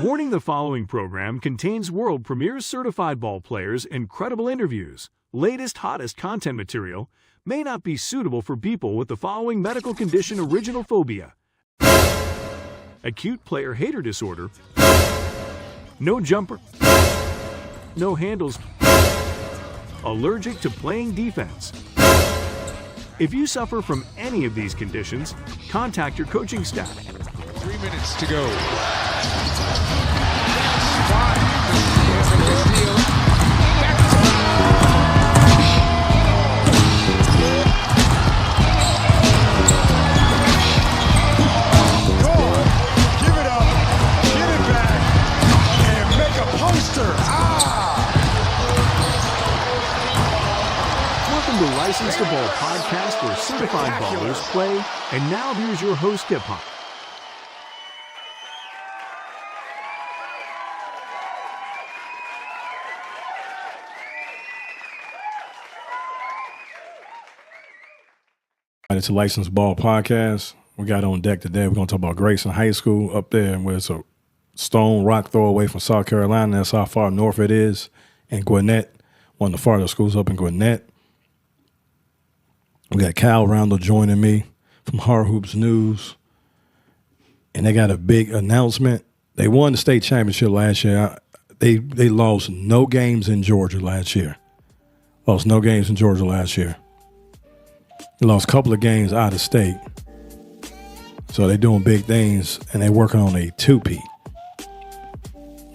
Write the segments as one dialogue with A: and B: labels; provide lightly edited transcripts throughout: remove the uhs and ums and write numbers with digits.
A: Warning: the following program contains world premier certified ball players, incredible interviews, latest, hottest content material, may not be suitable for people with the following medical condition: original phobia, acute player hater disorder, no jumper, no handles, allergic to playing defense. If you suffer from any of these conditions, contact your coaching staff.
B: 3 minutes to go.
C: Give it up, get it back, and make a poster.
A: Welcome to License to Ball podcast, where certified ballers play. And now here's your host, Hip Hop.
D: It's a Licensed Ball podcast. We got on deck today. We're going to talk about Grayson High School up there, where it's a stone rock throw away from South Carolina. That's how far north it is. And Gwinnett, one of the farthest schools up in Gwinnett. We got Cal Roundel joining me from Hard Hoops News. And they got a big announcement. They won the state championship last year. They lost no games in Georgia last year. They lost a couple of games out of state. So they're doing big things, and they're working on a two-peat.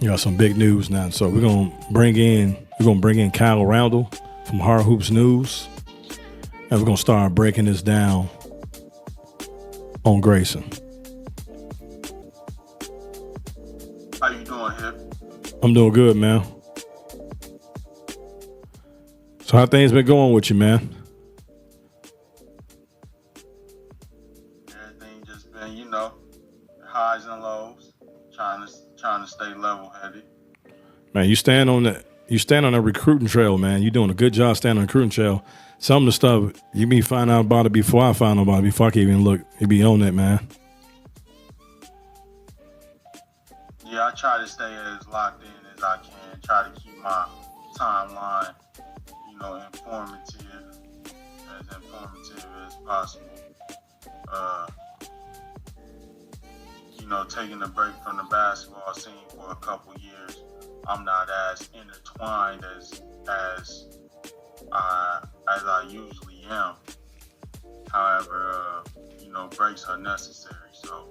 D: You got some big news now. So we're gonna bring in Kyle Roundel from Hard Hoops News, and we're gonna start breaking this down on Grayson.
E: How you doing, Hip?
D: I'm doing good, man. So how things been going with you, man?
E: Everything just been, highs and lows. Trying to stay level-headed.
D: Man, you stand on that recruiting trail, man. You're doing a good job standing on the recruiting trail. Some of the stuff you be finding out about it before I find out about it, before I can even look. You be on that, man.
E: Yeah, I try to stay as locked in as I can. Try to keep my timeline, informative as possible. Taking a break from the basketball scene for a couple years, I'm not as intertwined as I usually am. However, breaks are necessary. So,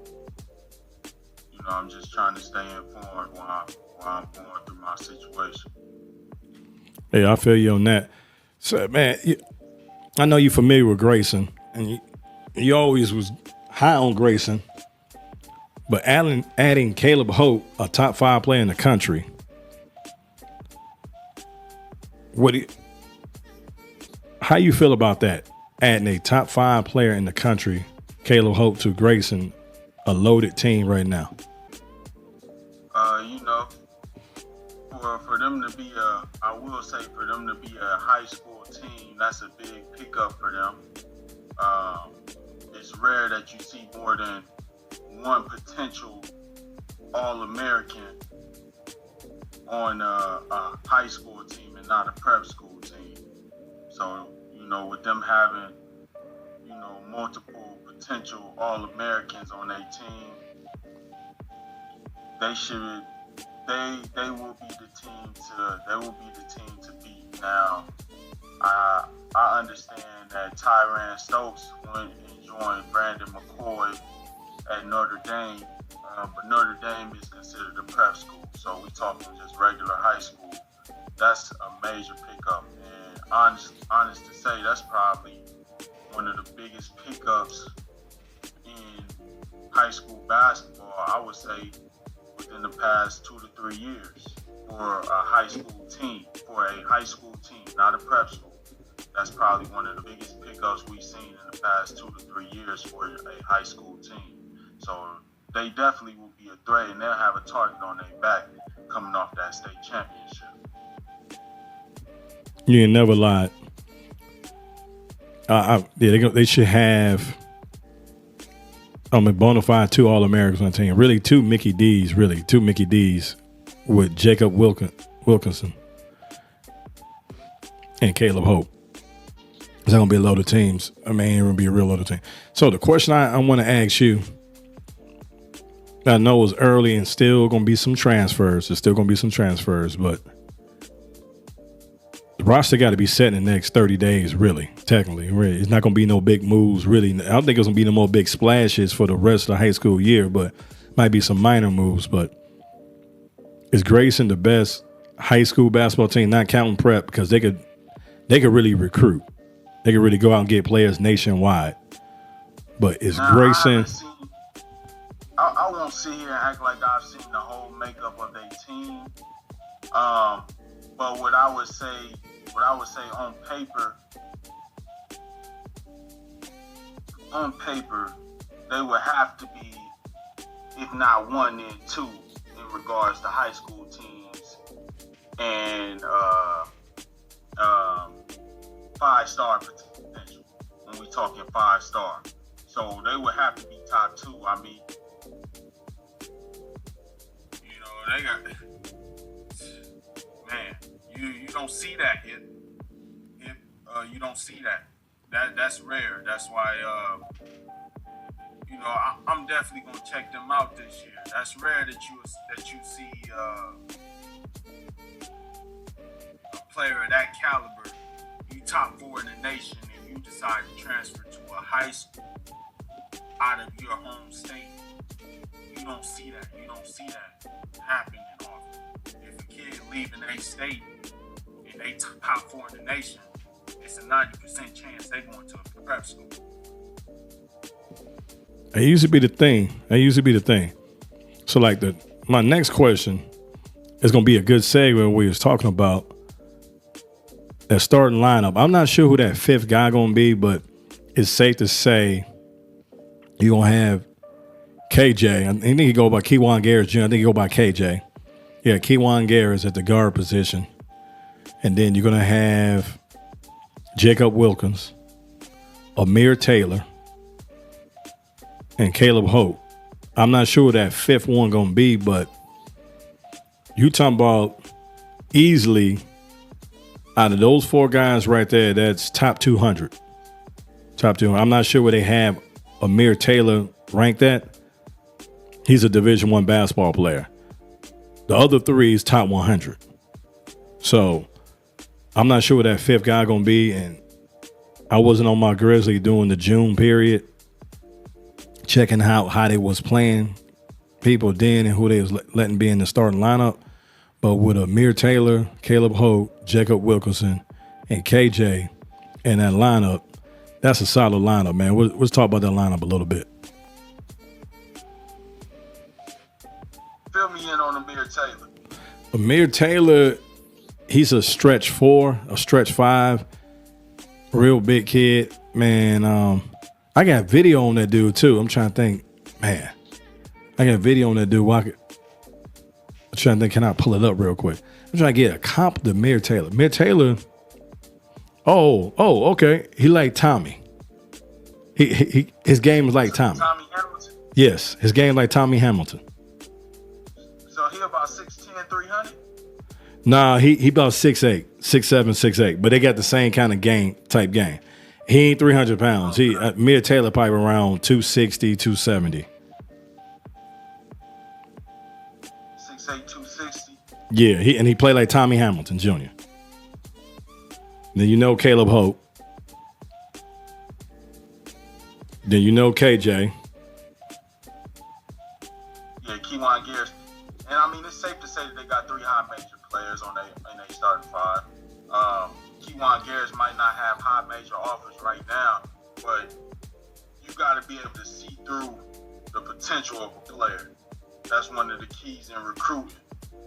E: I'm just trying to stay informed while I'm going through my situation.
D: Hey, I feel you on that. So, man, I know you're familiar with Grayson, and you always was high on Grayson. But adding Caleb Holt, a top 5 player in the country, how you feel about that? Adding a top 5 player in the country, Caleb Holt, to Grayson, a loaded team right now.
E: For them to be a high school team, that's a big pickup for them. It's rare that you see more than one potential All-American on a high school team and not a prep school team. So, with them having, multiple potential All-Americans on their team, they will be the team to beat. Now, I understand that Tyran Stokes went and joined Brandon McCoy at Notre Dame, but Notre Dame is considered a prep school, so we talking just regular high school. That's a major pickup, and honest to say, that's probably one of the biggest pickups in high school basketball, I would say, within the past 2 to 3 years for a high school team, not a prep school. That's probably one of the biggest pickups we've seen in the past 2 to 3 years for a high school team. So they definitely will be a threat, and they'll have a target on their back coming off that state championship.
D: You ain't never lied. They should have bona fide 2 All-Americans on the team. Really, 2 Mickey D's, with Jacob Wilkinson and Caleb Holt. Is that going to be a load of teams? I mean, it's going to be a real load of teams. So the question I want to ask you, I know it's early and still going to be some transfers. There's still going to be some transfers, but the roster got to be set in the next 30 days, really, technically. Really. It's not going to be no big moves, really. I don't think there's going to be no more big splashes for the rest of the high school year, but might be some minor moves. But is Grayson the best high school basketball team, not counting prep, because they could really recruit. They could really go out and get players nationwide. But is Grayson...
E: I won't sit here and act like I've seen the whole makeup of their team. But what I would say on paper, they would have to be, if not 1, then 2, in regards to high school teams and 5-star potential. When we talking 5-star, so they would have to be top 2. I mean, they got, man, you don't see that if you don't see that's rare. That's why I'm definitely gonna check them out this year. That's rare that you see a player of that caliber, you top 4 in the nation, if you decide to transfer to a high school out of your home state. You don't see that. You don't see that happening often. If a kid leaving a state and they top 4 in the nation, it's a 90% chance they going to a prep school.
D: It used to be the thing. So like my next question is going to be a good segue when we was talking about that starting lineup. I'm not sure who that 5th guy going to be, but it's safe to say you're going to have KJ. I think he go by Kiwane Garris Jr. I think he go by KJ. Yeah, Kiwane Garris at the guard position. And then you're going to have Jacob Wilkins, Amir Taylor, and Caleb Holt. I'm not sure what that 5th one going to be, but you talking about easily out of those 4 guys right there, that's top 200. Top 200. I'm not sure where they have Amir Taylor ranked at. He's a Division I basketball player. The other 3 is top 100. So I'm not sure what that 5th guy going to be. And I wasn't on my Grizzly during the June period, checking out how they was playing people then and who they was letting be in the starting lineup. But with Amir Taylor, Caleb Holt, Jacob Wilkinson, and KJ in that lineup, that's a solid lineup, man. Let's talk about that lineup a little bit.
E: Fill me in on Amir Taylor.
D: Amir Taylor, he's a stretch 4, a stretch 5, real big kid, man. I got video on that dude too. I'm trying to think, man. I got video on that dude. I'm trying to think, can I pull it up real quick? I'm trying to get a comp to Amir Taylor. Amir Taylor, okay. He like Tommy. His game is like Tommy.
E: Tommy Hamilton?
D: Yes, his game like Tommy Hamilton.
E: So he about 6'10", 300?
D: Nah, he about 6'8", 6'7", 6'8", but they got the same kind of type game. He ain't 300 pounds. Amir Taylor probably around 260, 270.
E: 6'8", 260?
D: Yeah, he played like Tommy Hamilton Jr. Then you know Caleb Holt. Then you know KJ.
E: Yeah, Kiwane Garris. And I mean, it's safe to say that they got 3 high major players in their starting 5. Kiwane Garris might not have high major offers right now, but you got to be able to see through the potential of a player. That's one of the keys in recruiting.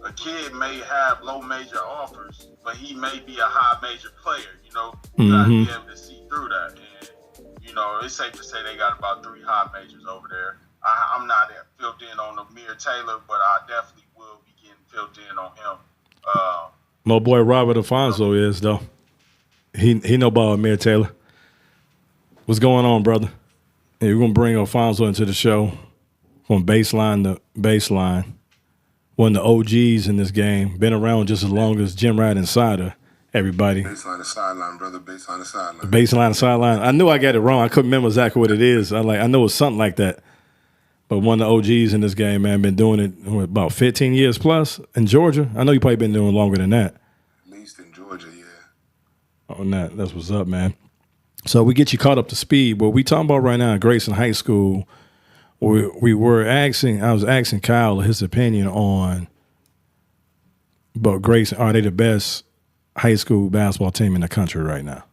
E: A kid may have low major offers, but he may be a high major player. You got to be able to see through that. And it's safe to say they got about 3 high majors over there. I'm not filled in on Amir Taylor, but I definitely will be getting filled in on him.
D: My boy Robert Afonso is, though. He know about Amir Taylor. What's going on, brother? we're going to bring Alfonso into the show from baseline to baseline. One of the OGs in this game. Been around just as long as Gymratinsider, everybody.
F: Baseline to sideline, brother. Baseline to sideline.
D: Baseline to sideline. I knew I got it wrong. I couldn't remember exactly what it is. I know it's something like that. But one of the OGs in this game, man, been doing it about 15 years plus in Georgia. I know you probably been doing longer than that.
F: At least in Georgia, yeah.
D: On that. That's what's up, man. So we get you caught up to speed. What we talking about right now at Grayson High School, I was asking Kyle his opinion on, but Grayson, are they the best high school basketball team in the country right now?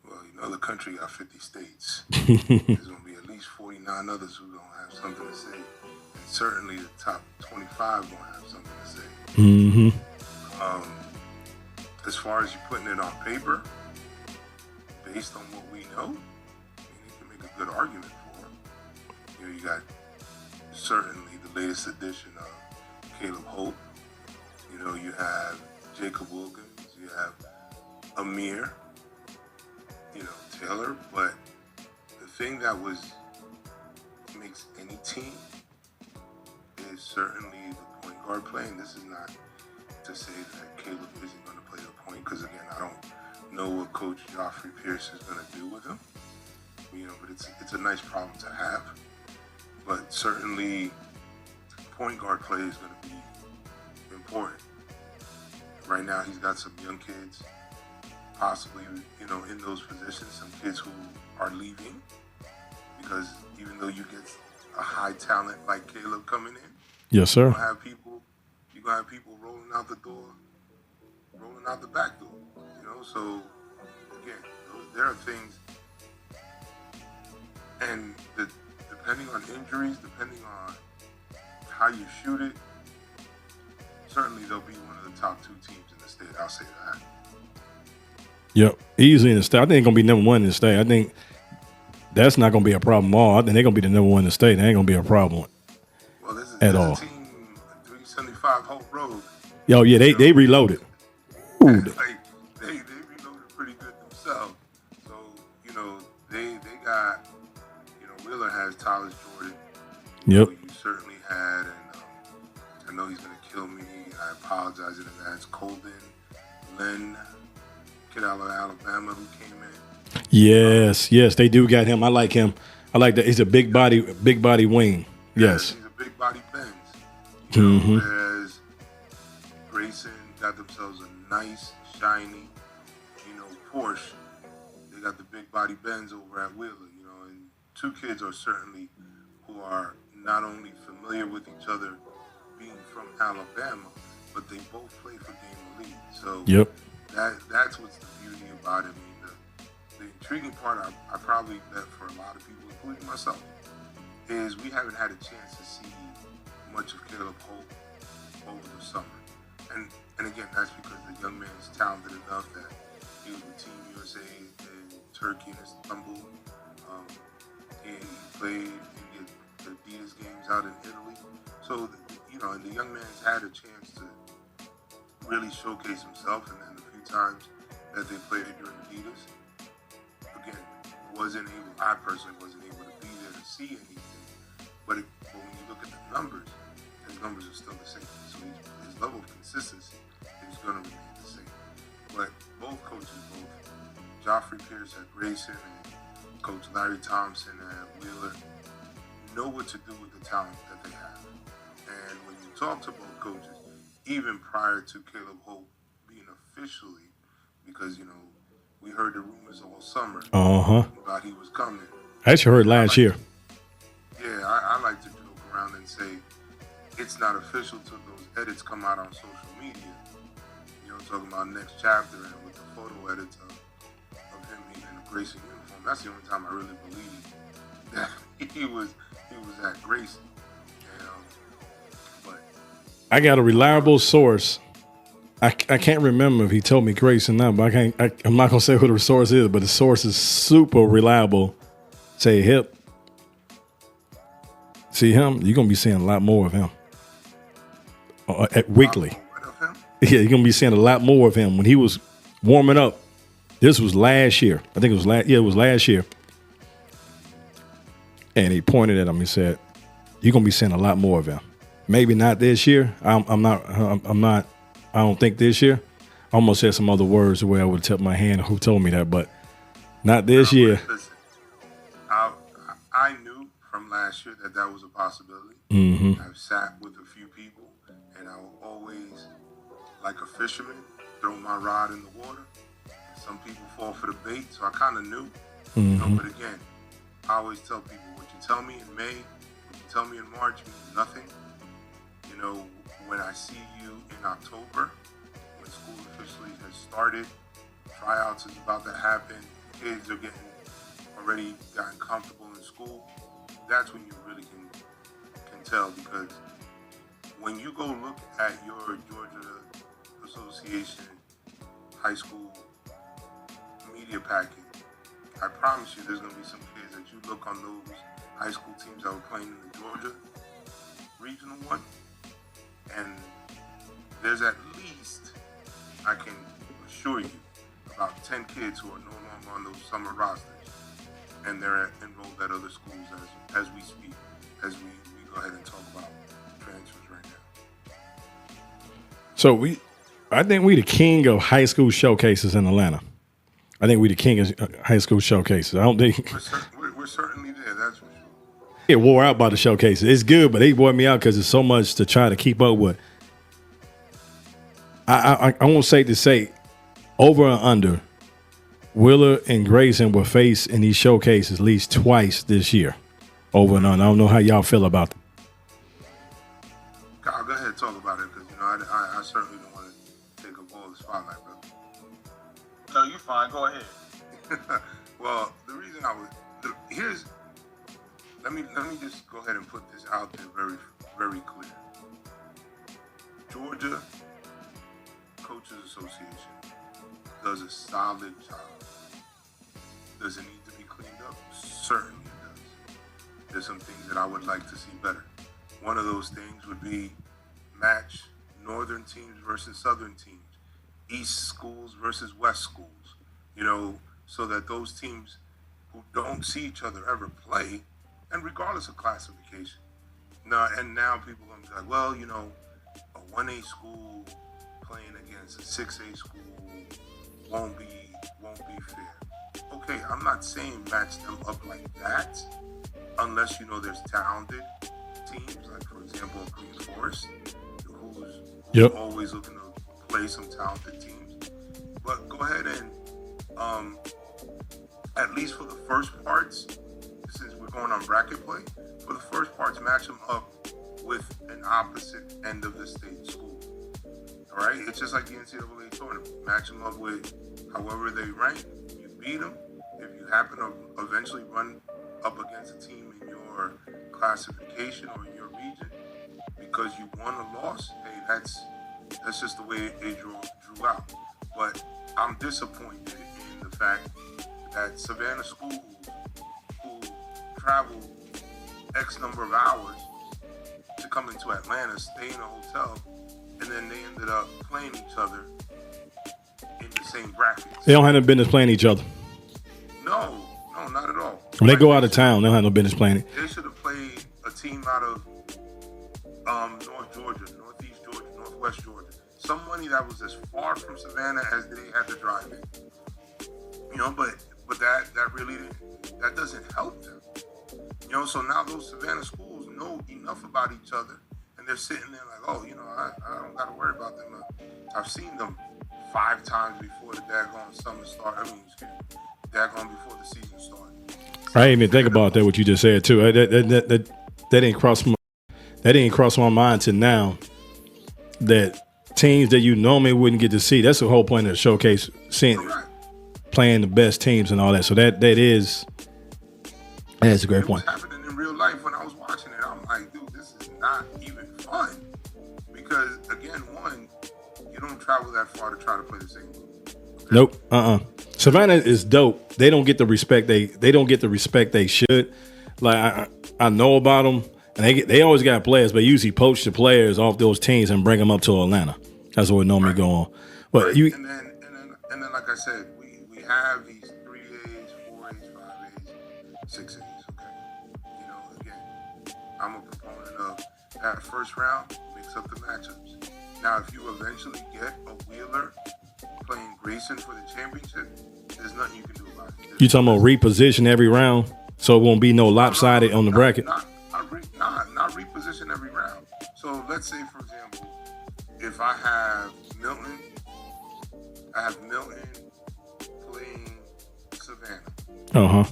F: Well, the country got 50 states. There's going to be at least 49 others who don't have something to say. And certainly the top 25 going to have something to say.
D: Mm-hmm.
F: As far as you putting it on paper, based on what we know, you can make a good argument for it. You got certainly the latest edition of Caleb Holt. You have Jacob Wilkins. You have Amir. Taylor. But the thing that makes any team is certainly the point guard playing. This is not to say that Caleb isn't going to play the point, because again, I don't know what Coach Geoffrey Pierce is going to do with him. But it's a nice problem to have. But certainly, point guard play is going to be important. Right now, he's got some young kids, possibly, in those positions, some kids who are leaving, because even though you get a high talent like Caleb coming in,
D: yes, sir,
F: you're gonna have people rolling out the door, rolling out the back door. So again, there are things, and depending on injuries, depending on how you shoot it, certainly they'll be one of the top 2 teams in the state. I'll say that.
D: Yep, easily in the state. I think they're going to be number 1 in the state. I think that's not going to be a problem at all. I think they're going to be the number 1 in the state. They ain't going to be a problem
F: well, this is
D: at all.
F: Team 375 Holt Road.
D: Yo, yeah, they reloaded. Ooh.
F: They reloaded pretty good themselves. So, they got, Wheeler has Tyler Jordan.
D: Yep.
F: You certainly had, and I know he's going to kill me. I apologize in advance. Colden, Len, kid out of Alabama who came in.
D: Yes, they do got him. I like him. I like that. He's a big body wing. Yes.
F: He's a big body Benz.
D: Mm-hmm.
F: Whereas Grayson got themselves a nice, shiny, Porsche. They got the big body Benz over at Wheeler, and 2 kids are certainly who are not only familiar with each other being from Alabama, but they both play for Game Elite. So
D: yep.
F: That's what's the beauty about it. The intriguing part, I probably bet for a lot of people, including myself, is we haven't had a chance to see much of Caleb Holt over the summer. And again, that's because the young man is talented enough that he was with Team USA in Turkey and Istanbul. He played in the Adidas games out in Italy. So, and the young man's had a chance to really showcase himself, and then the few times that they played it during Adidas, again, I personally wasn't able to be there to see anything. But when you look at the numbers, his numbers are still the same. So his level of consistency is going to remain the same. But both coaches, both Geoffrey Pierce at Grayson and Coach Larry Thompson at Wheeler, know what to do with the talent that they have. And when you talk to both coaches, even prior to Caleb Holt being officially, because, we heard the rumors all summer about he was coming.
D: I actually heard last year.
F: Yeah, I like to joke around and say it's not official till those edits come out on social media. Talking about next chapter and with the photo edits of him being in a Grayson uniform. That's the only time I really believe that he was at Grayson. But
D: I got a reliable source. I can't remember if he told me Grayson now, but I'm not gonna say who the source is, but the source is super reliable. Say Hip. See him? You're gonna be seeing a lot more of him weekly. Yeah, you're gonna be seeing a lot more of him when he was warming up. This was last year. I think it was last. Yeah, it was last year. And he pointed at him and said, "You're gonna be seeing a lot more of him. Maybe not this year. I'm not. I don't think this year. I almost said some other words the way I would tip my hand. Who told me that? But not this year."
F: Listen, I knew from last year that was a possibility.
D: Mm-hmm.
F: I've sat with a few people, and I will always, like a fisherman, throw my rod in the water. Some people fall for the bait, so I kind of knew.
D: Mm-hmm.
F: But again, I always tell people, what you tell me in May, what you tell me in March means nothing. When I see you in October, when school officially has started, tryouts is about to happen, kids are already gotten comfortable in school, that's when you really can tell, because when you go look at your Georgia Association high school media package, I promise you there's going to be some kids that you look on those high school teams that were playing in the Georgia regional one, and there's at least, I can assure you, about 10 kids who are no longer on those summer rosters, and they're enrolled at other schools as we speak, as we go ahead and talk about transfers right now.
D: So I think we the king of high school showcases in Atlanta. I think we the king of high school showcases. I don't think
F: we're certainly there. That's for sure.
D: It wore out by the showcases. It's good, but they wore me out because there's so much to try to keep up with. I won't say to say over and under. Willard and Grayson were faced in these showcases at least twice this year. Over and under. I don't know how y'all feel about that.
F: Kyle, go ahead and talk about it, because I certainly don't want to take up all the spotlight, brother.
E: No, you're fine. Go ahead.
F: Well, the reason let me just go ahead and put this out there very, very clear. Georgia Coaches Association does a solid job. Does it need to be cleaned up? Certainly it does. There's some things that I would like to see better. One of those things would be match northern teams versus southern teams, east schools versus west schools, so that those teams who don't see each other ever play, and regardless of classification. Now people are going to be like, well, a 1A school playing against a 6A school won't be fair. Okay, I'm not saying match them up like that, unless there's talented teams, like for example Green Forest, who's always looking to play some talented teams. But go ahead and at least for the first parts, since we're going on bracket play, for the first parts, match them up with an opposite end of the state school. All right, it's just like the NCAA tournament. Match them up with however they rank. You beat them. If you happen to eventually run up against a team in your classification or in your region because you won or lost, hey, that's just the way it drew out. But I'm disappointed in the fact that Savannah schools who traveled X number of hours to come into Atlanta, stay in a hotel, and then they ended up playing each other in the same brackets.
D: They don't have no business playing each other.
F: No, not at all.
D: When they go out of town, they don't have no business playing it.
F: They should have played a team out of North Georgia, Northeast Georgia, Northwest Georgia. Somebody that was as far from Savannah as they had to drive in. But that really that doesn't help them. So now those Savannah schools know enough about each other, and they're sitting there like, oh, I don't got to worry about them. I've seen them 5 times before the daggone summer started. Daggone before the season started.
D: I didn't even think about that, what you just said, too. That didn't cross my mind to now that teams that you normally wouldn't get to see, that's the whole point of the showcase, playing the best teams and all that. So that's a great point.
F: It was happening in real life when I was watching it. I'm like, dude, this is not even fun. Because, again, one, you don't travel that far to try to play the same game.
D: Nope. Savannah is dope. They don't get the respect they should. Like I know about them, and they always got players, but usually poach the players off those teams and bring them up to Atlanta. That's what normally go on. But
F: and then like I said, we have these 3As, 4As, 5As, 6As. Okay, that first round, mix up the matchups. Now, if you eventually get a Wheeler playing Grayson for the championship, there's nothing you can do about it.
D: You talking about reposition every round so it won't be no lopsided on the bracket?
F: Not reposition every round. So let's say, for example, if I have Milton playing Savannah.
D: Uh-huh.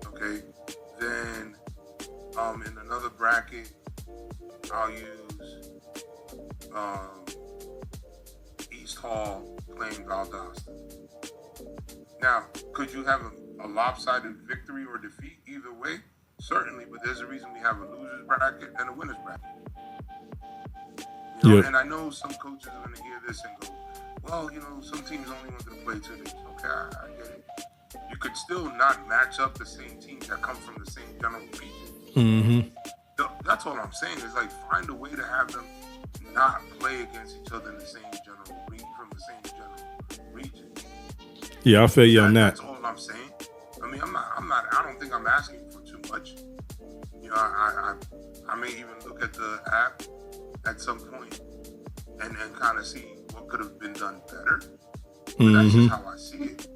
F: Okay. Then in another bracket, I'll use East Hall playing Valdosta. Now, could you have a lopsided victory or defeat either way? Certainly, but there's a reason we have a loser's bracket and a winner's bracket. You know,
D: Yeah.
F: And I know some coaches are going to hear this and go, well, some teams only wanted to play 2 days. Okay, I get it. You could still not match up the same teams that come from the same general region.
D: Mm-hmm.
F: That's all I'm saying is, like, find a way to have them not play against each other in the same general region, from the same general region.
D: Yeah, I feel you on that.
F: That's all I'm saying. I mean, I don't think I'm asking for too much. I may even look at the app at some point and kind of see what could have been done better. But that's just how I see it.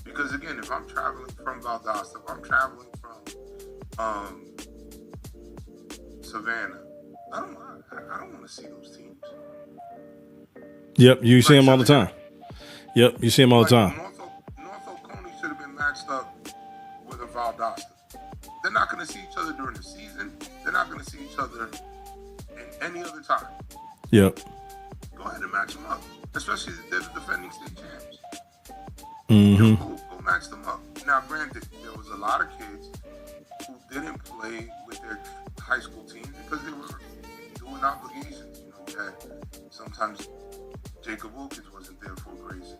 F: Because again, if I'm traveling from Valdosta, if I'm traveling from Savannah, I don't want to see those teams.
D: Yep, you see them all the time. Yep, you see them all the time.
F: North Oconee should have been matched up with a Valdosta. They're not going to see each other during the season. They're not going to see each other in any other time.
D: Yep.
F: Go ahead and match them up, especially if they're the defending state champs.
D: Mm-hmm.
F: Go match them up. Now, granted, there was a lot of kids who didn't play with their high school teams because they were doing obligations. You had sometimes Jacob Wilkins wasn't there for Grayson.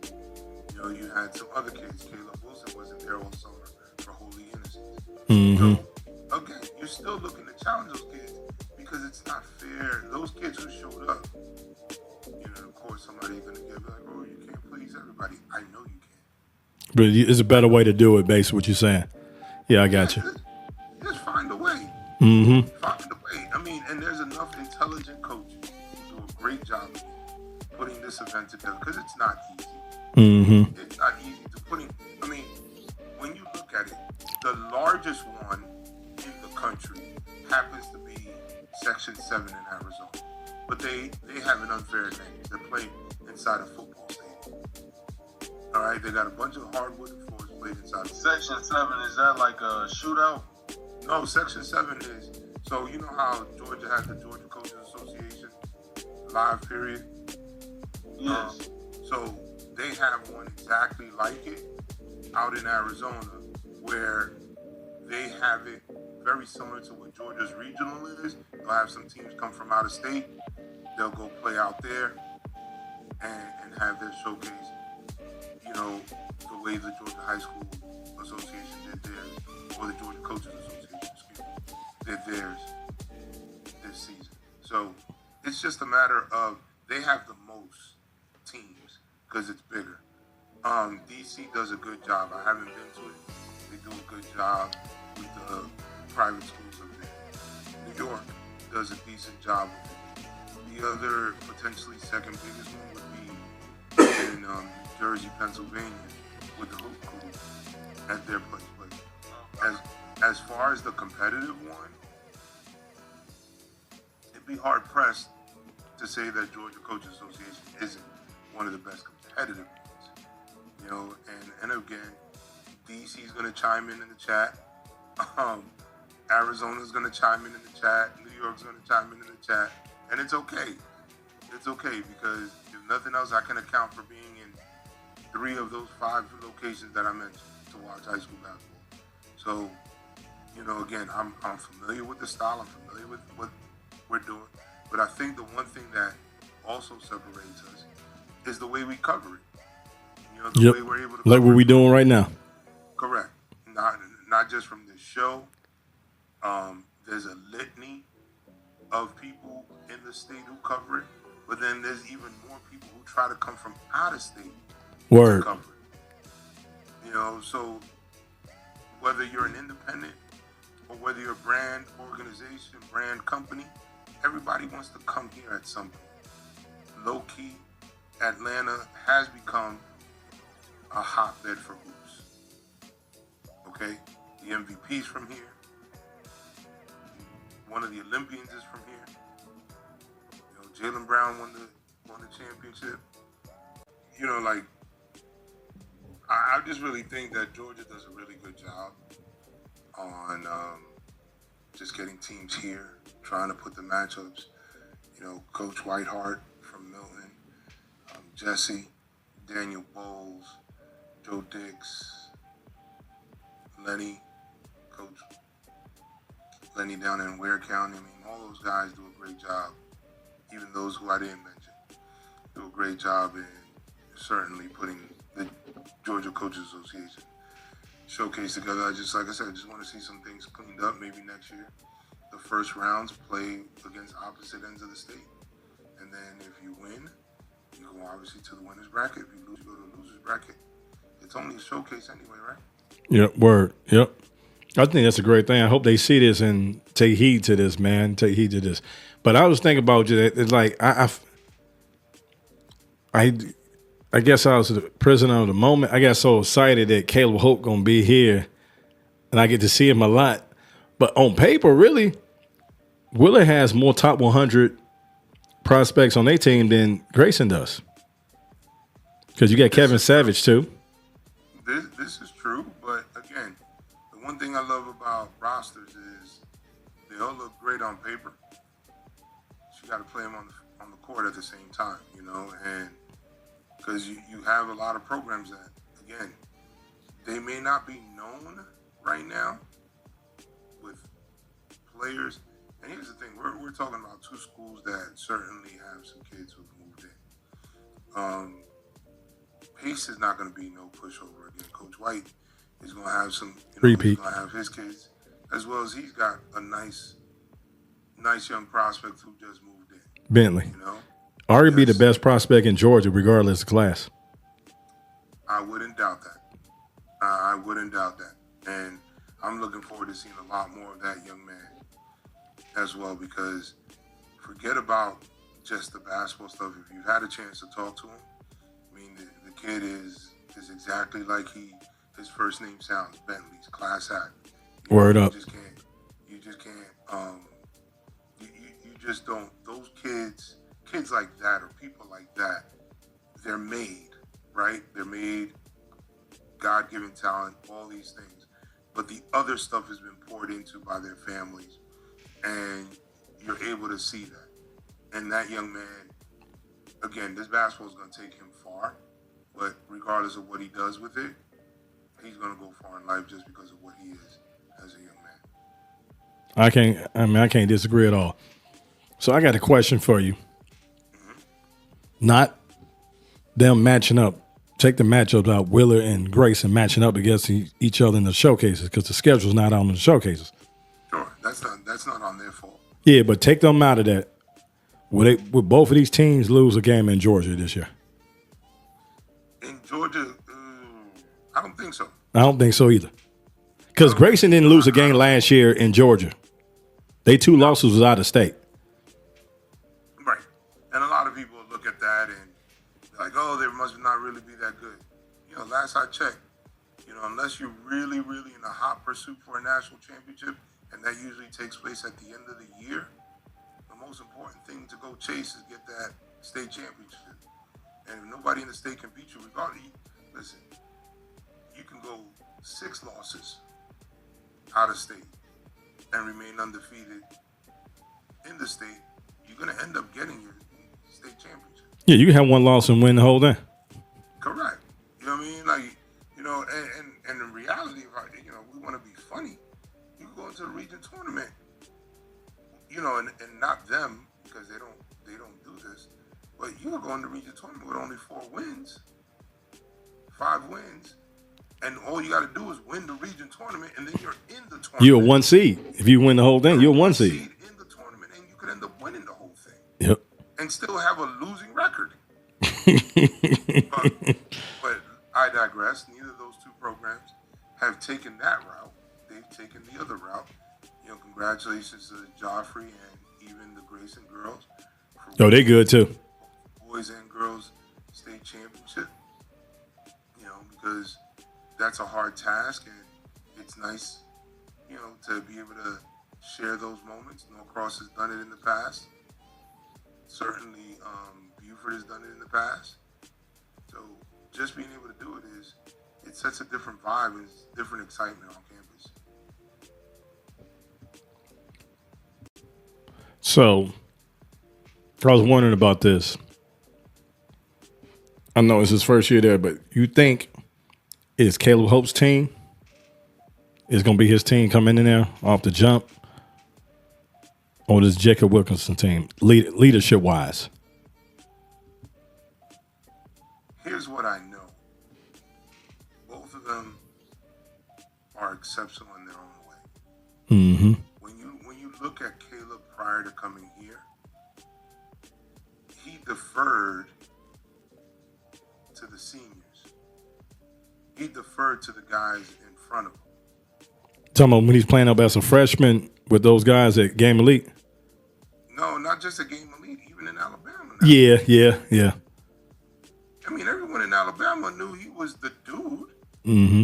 F: You had some other kids. Caleb Wilson wasn't there all summer for Holy Innocents.
D: Mm-hmm.
F: So, again, you're still looking to challenge those kids because it's not fair. Those kids who showed up, of course, somebody's going to get like, oh, you can't please everybody. I know you can.
D: But it's a better way to do it, basically, what you're saying. Yeah, I got you.
F: Just find a way.
D: Mm-hmm.
F: Find a way. I mean, and there's enough intelligent coaches who do a great job of putting this event together because it's not easy.
D: Mm-hmm.
F: It's not easy to putting. I mean, when you look at it, the largest one in the country happens to be Section 7 in Arizona. But they have an unfair advantage. They play inside a football stadium. All right, they got a bunch of hardwood floors played inside.
E: Section 7, is that like a shootout?
F: No, Section 7 is, so you know how Georgia has the Georgia Coaches Association live period?
E: Yes.
F: So they have one exactly like it out in Arizona where they have it very similar to what Georgia's regional is. They'll have some teams come from out of state. They'll go play out there and have their showcase, the way the Georgia High School Association did theirs, or the Georgia Coaches Association, did theirs this season. So it's just a matter of they have the most teams because it's bigger. DC does a good job. I haven't been to it. They do a good job with the private schools up there. New York does a decent job with it. The other potentially second biggest one would be in New Jersey, Pennsylvania, with the Holt Crew at their place. But as far as the competitive one, it'd be hard pressed to say that Georgia Coaches Association isn't one of the best competitive ones. And again, DC's going to chime in the chat. Arizona's going to chime in the chat. New York's going to chime in the chat. And it's okay. It's okay because if nothing else, I can account for being in 3 of those 5 locations that I mentioned to watch high school basketball. So, again, I'm familiar with the style. I'm familiar with what we're doing. But I think the one thing that also separates us is the way we cover it. The way we're able to
D: like what we're doing right now.
F: Correct. Not just from this show. There's a litany of people in the state who cover it, but then there's even more people who try to come from out of state
D: Word.
F: to cover it. So whether you're an independent or whether you're a brand organization, brand company, everybody wants to come here at some point. Low key, Atlanta has become a hotbed for hoops. Okay, the MVP's from here. One of the Olympians is from here. You know, Jaylen Brown won the championship. You know, like, I just really think that Georgia does a really good job on just getting teams here, trying to put the matchups. You know, Coach Whiteheart from Milton, Jesse, Daniel Bowles, Joe Dix, Lenny, Coach Lenny down in Ware County. I mean, all those guys do a great job. Even those who I didn't mention do a great job in certainly putting the Georgia Coaches Association showcase together. Like I said, I just want to see some things cleaned up. Maybe next year, the first rounds play against opposite ends of the state, and then if you win, you go obviously to the winners bracket. If you lose, you go to the losers bracket. It's only a showcase anyway, right?
D: Yep, word. Yep. I think that's a great thing. I hope they see this and take heed to this, man. Take heed to this. But I was thinking about you. It's like I guess I was the prisoner of the moment. I got so excited that Caleb Holt gonna be here, and I get to see him a lot. But on paper, really, Willard has more top 100 prospects on their team than Grayson does. Because you got Kevin Savage too.
F: This is true, but again, the one thing I love about rosters is they all look great on paper. You got to play them on the court at the same time, you know, and because you have a lot of programs that, again, they may not be known right now with players. And here's the thing, we're talking about two schools that certainly have some kids who've moved in. Pace is not going to be no pushover again. Coach White is going to have some,
D: Repeat.
F: He's going to have his kids, as well as he's got a nice young prospect who just moved in.
D: Bentley.
F: You know?
D: Arguably
F: Yes.
D: the best prospect in Georgia, regardless of class.
F: I wouldn't doubt that. I wouldn't doubt that. And I'm looking forward to seeing a lot more of that young man as well, because forget about just the basketball stuff. If you've had a chance to talk to him, I mean, the kid is exactly like his first name sounds, Bentley's class act.
D: Word up.
F: You just can't, you just don't, those kids like that or people like that, they're made, right? They're made, God-given talent, all these things. But the other stuff has been poured into by their families, and you're able to see that. And that young man, again, this basketball is going to take him far, but regardless of what he does with it, he's going to go far in life just because of what he is as a young man.
D: I can't disagree at all. So I got a question for you. Not them matching up. Take the matchup about Willard and Grayson matching up against each other in the showcases, because the schedule's not on the showcases.
F: Sure, that's not on their fault.
D: Yeah, but take them out of that. Will both of these teams lose a game in Georgia this year?
F: In Georgia, I don't think so.
D: I don't think so either. Because Grayson didn't lose a game last year in Georgia. They 2 losses was out of state.
F: Right. And a lot of people look at that and be like, oh, they must not really be that good. You know, last I checked, unless you're really, really in a hot pursuit for a national championship, and that usually takes place at the end of the year, the most important thing to go chase is get that state championship. And if nobody in the state can beat you regardless, listen, you can go 6 losses out of state and remain undefeated in the state. You're going to end up getting your state championship.
D: Yeah, you can have 1 loss and win the whole thing.
F: Correct. You know what I mean? Like, and in reality, we want to be funny. You can go into the region tournament, and not them, because they don't do this. But you will go in the region tournament with only 4 wins, 5 wins, and all you got to do is win the region tournament, and then you're in the tournament.
D: You're a 1 seed. If you win the whole thing, you're a 1 seed.
F: In the tournament, and you could end up winning the whole thing.
D: Yep.
F: And still have a losing record. but I digress. Neither of those 2 programs have taken that route. They've taken the other route. Congratulations to Geoffrey and even the Grayson girls.
D: Oh, they good too.
F: Boys and girls state championship. Because that's a hard task, and it's nice, to be able to share those moments. Norcross has done it in the past. Certainly, Buford has done it in the past. So just being able to do it sets a different vibe and different excitement on campus.
D: So I was wondering about this. I know it's his first year there, but you think is Caleb Holt's team is going to be his team coming in there off the jump? Or this Jacob Wilkinson team, leadership-wise?
F: Here's what I know. Both of them are exceptional in their own way.
D: Mm-hmm.
F: When you look at Caleb prior to coming here, he deferred to the seniors. He deferred to the guys in front of him.
D: Talking about when he's playing up as a freshman with those guys at Game Elite?
F: No, not just at Game Elite, even in Alabama now.
D: Yeah.
F: I mean, everyone in Alabama knew he was the dude.
D: Mm-hmm.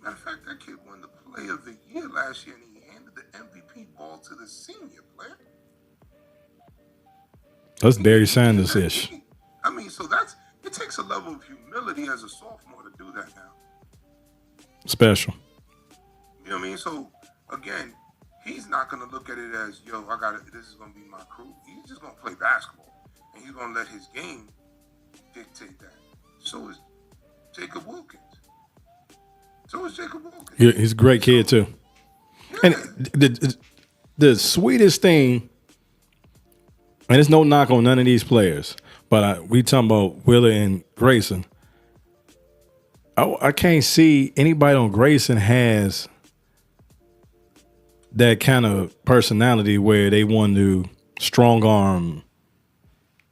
F: Matter of fact, that kid won the Play of the Year last year, and he handed the MVP ball to the senior player.
D: That's Barry Sanders-ish.
F: I mean, so it takes a level of humility as a sophomore to do that now.
D: Special.
F: You know what I mean? So, again, he's not going to look at it as, this is going to be my crew. He's just going to play basketball. And he's going to let his game dictate that. So is Jacob Wilkins.
D: Yeah, he's a great kid, too.
F: Yeah.
D: And the sweetest thing, and there's no knock on none of these players, but we talking about Willa and Grayson. I can't see anybody on Grayson has that kind of personality where they want to strong arm.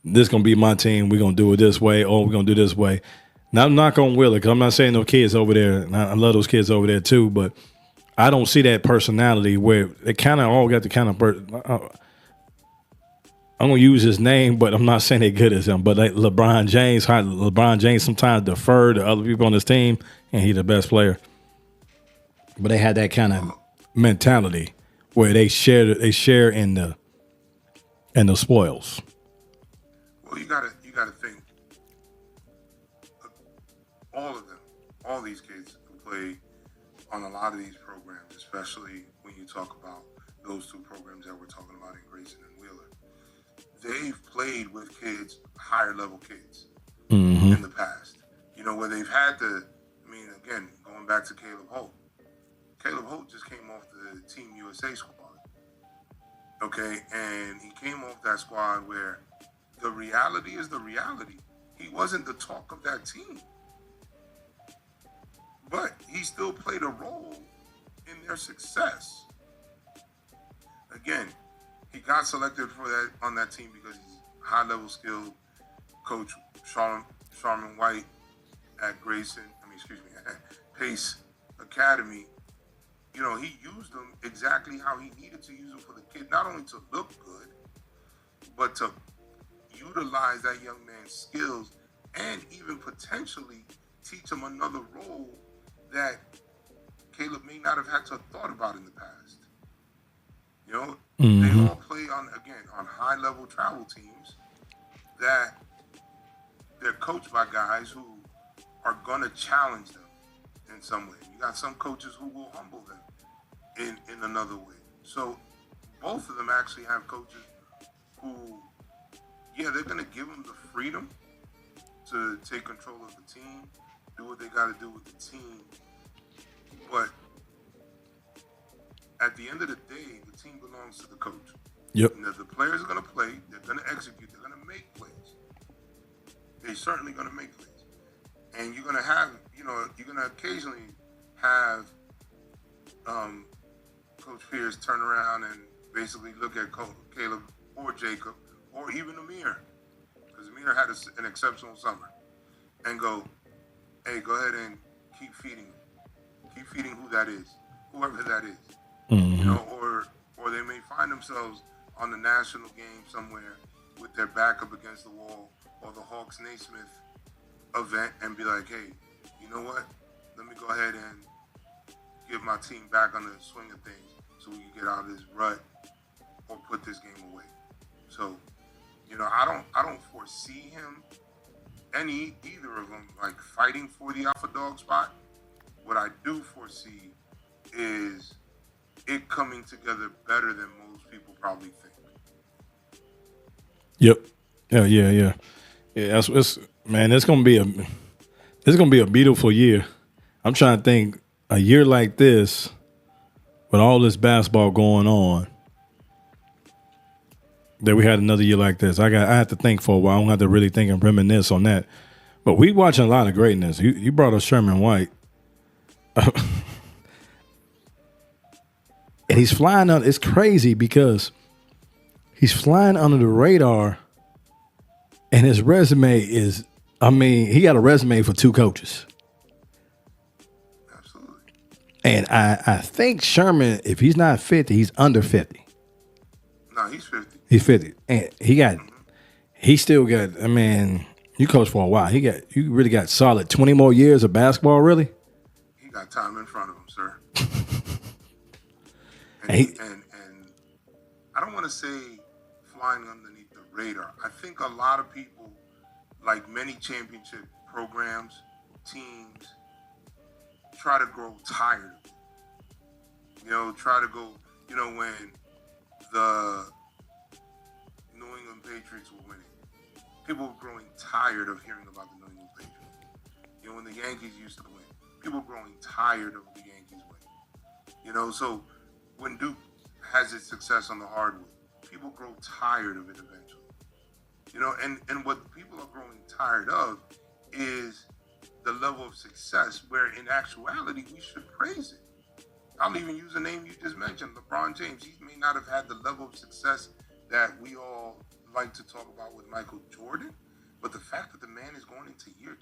D: This is going to be my team. We're going to do it this way. Or we're going to do this way. Now, I'm not going to Willa because I'm not saying no kids over there. And I love those kids over there too, but I don't see that personality where they kind of all got the kind of I'm going to use his name, but I'm not saying they're good as him. But like LeBron James sometimes defer to other people on his team, and he's the best player. But they had that kind of mentality where they share in the spoils.
F: Well, you gotta think. All of them, all these kids who play on a lot of these programs, especially when you talk about those two programs that we're talking about in Grayson and Wheeler, they've played with kids, higher level kids, in the past. Where they've had again, going back to Caleb Holt. Caleb Holt just came off the Team USA squad. Okay, and he came off that squad where the reality is the reality. He wasn't the talk of that team. But he still played a role in their success. Again, he got selected on that team because he's high-level skilled. Coach Sharman White at Pace Academy, he used him exactly how he needed to use him for the kid, not only to look good, but to utilize that young man's skills and even potentially teach him another role that Caleb may not have had to have thought about in the past. They all play on high-level travel teams that they're coached by guys who are going to challenge them in some way. You got some coaches who will humble them in another way. So both of them actually have coaches who, they're going to give them the freedom to take control of the team, do what they got to do with the team. But at the end of the day, the team belongs to the coach.
D: Yep.
F: And if the players are going to play, they're going to execute, they're going to make plays. They're certainly going to make plays. And you're going to have, you're going to occasionally have Coach Pierce turn around and basically look at Caleb or Jacob or even Amir, because Amir had an exceptional summer, and go, hey, go ahead and keep feeding who that is, whoever that is. Or they may find themselves on the national game somewhere with their back up against the wall, or the Hawks Naismith event, and be like, hey, you know what? Let me go ahead and get my team back on the swing of things so we can get out of this rut or put this game away. So, I don't foresee him, either of them, like fighting for the alpha dog spot. What I do foresee is it coming together better than most people probably think.
D: Yep. Yeah. It's gonna be a beautiful year. I'm trying to think, a year like this, with all this basketball going on, that we had another year like this. I have to think for a while. I don't have to really think and reminisce on that. But we watching a lot of greatness. You brought up Sherman White. And he's flying on. It's crazy because he's flying under the radar, and his resume is, he got a resume for 2 coaches.
F: Absolutely.
D: And I think Sherman, if he's not 50, he's under 50.
F: No, he's 50.
D: He's 50. And he still got, you coached for a while. You really got solid 20 more years of basketball, really?
F: He got time in front of him, sir. And I don't want to say flying underneath the radar. I think a lot of people, like many championship programs, teams, try to grow tired of it. Try to go, when the New England Patriots were winning, people were growing tired of hearing about the New England Patriots. When the Yankees used to win, people were growing tired of the Yankees winning. So when Duke has its success on the hardwood, people grow tired of it eventually. And what people are growing tired of is the level of success, where in actuality we should praise it. I'll even use a name you just mentioned, LeBron James. He may not have had the level of success that we all like to talk about with Michael Jordan, but the fact that the man is going into year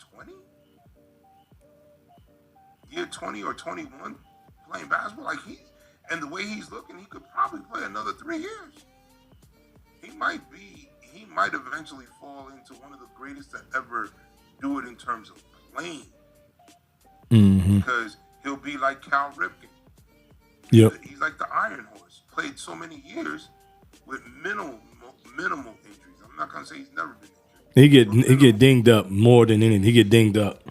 F: 20 or 21 playing basketball, and the way he's looking, he could probably play another 3 years. He might eventually fall into one of the greatest to ever do it in terms of playing.
D: Mm-hmm.
F: Because he'll be like Cal Ripken.
D: Yep.
F: He's like the Iron Horse. Played so many years with minimal injuries. I'm not gonna say he's never been injured.
D: He get dinged up more than anything. He get dinged up.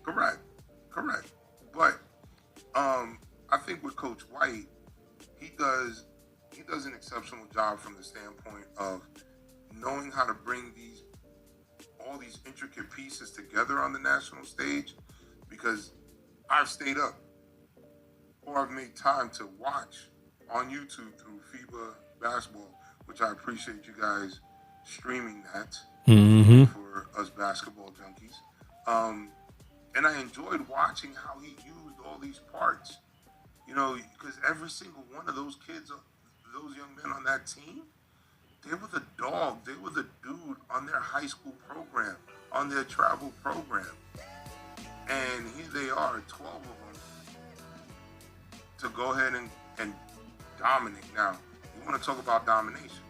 F: Correct. But I think with Coach White, he does an exceptional job from the standpoint of knowing how to bring all these intricate pieces together on the national stage, because I've stayed up or I've made time to watch on YouTube through FIBA basketball, which I appreciate you guys streaming that for us basketball junkies. And I enjoyed watching how he used all these parts, because every single one of those kids, those young men on that team, they were the dog. They were the dude on their high school program, on their travel program. And here they are, 12 of them, to go ahead and dominate. Now, you want to talk about domination.